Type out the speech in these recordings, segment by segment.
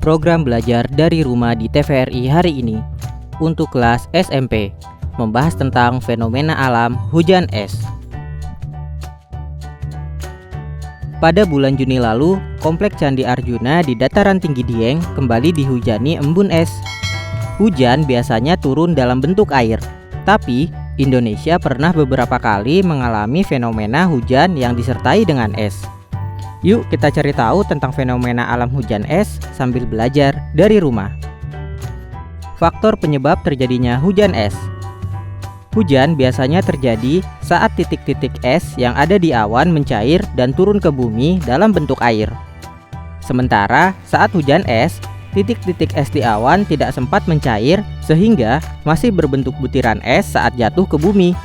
program belajar dari rumah di TVRI hari ini untuk kelas SMP membahas tentang fenomena alam hujan es. Pada bulan Juni lalu, Komplek Candi Arjuna di dataran tinggi Dieng kembali dihujani embun es. Hujan biasanya turun dalam bentuk air, tapi Indonesia pernah beberapa kali mengalami fenomena hujan yang disertai dengan es. Yuk kita cari tahu tentang fenomena alam hujan es sambil belajar dari rumah. Faktor penyebab terjadinya hujan es. Hujan biasanya terjadi saat titik-titik es yang ada di awan mencair dan turun ke bumi dalam bentuk air. Sementara saat hujan es, titik-titik es di awan tidak sempat mencair sehingga masih berbentuk butiran es saat jatuh ke bumi.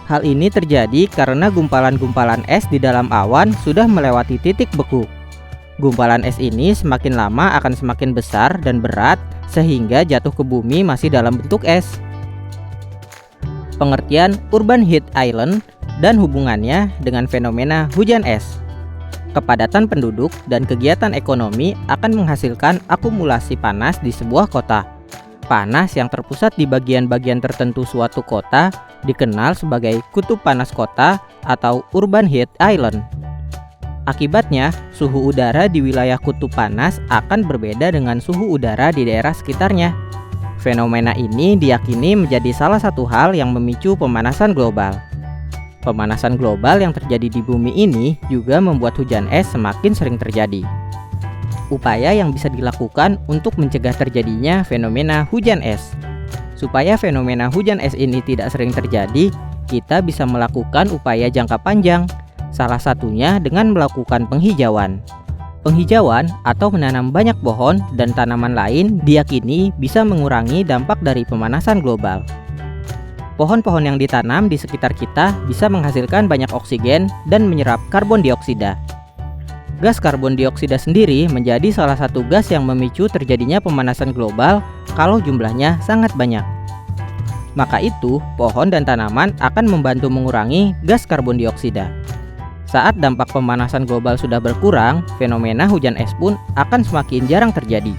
Hal ini terjadi karena gumpalan-gumpalan es di dalam awan sudah melewati titik beku. Gumpalan es ini semakin lama akan semakin besar dan berat sehingga jatuh ke bumi masih dalam bentuk es. Pengertian urban heat island dan hubungannya dengan fenomena hujan es. Kepadatan penduduk dan kegiatan ekonomi akan menghasilkan akumulasi panas di sebuah kota. Panas yang terpusat di bagian-bagian tertentu suatu kota dikenal sebagai kutub panas kota atau urban heat island. Akibatnya, suhu udara di wilayah kutub panas akan berbeda dengan suhu udara di daerah sekitarnya. Fenomena ini diyakini menjadi salah satu hal yang memicu pemanasan global. Pemanasan global yang terjadi di bumi ini juga membuat hujan es semakin sering terjadi. Upaya yang bisa dilakukan untuk mencegah terjadinya fenomena hujan es. Supaya fenomena hujan es ini tidak sering terjadi, kita bisa melakukan upaya jangka panjang, salah satunya dengan melakukan penghijauan. Penghijauan atau menanam banyak pohon dan tanaman lain diyakini bisa mengurangi dampak dari pemanasan global. Pohon-pohon yang ditanam di sekitar kita bisa menghasilkan banyak oksigen dan menyerap karbon dioksida. Gas karbon dioksida sendiri menjadi salah satu gas yang memicu terjadinya pemanasan global kalau jumlahnya sangat banyak. Maka itu, pohon dan tanaman akan membantu mengurangi gas karbon dioksida. Saat dampak pemanasan global sudah berkurang, fenomena hujan es pun akan semakin jarang terjadi.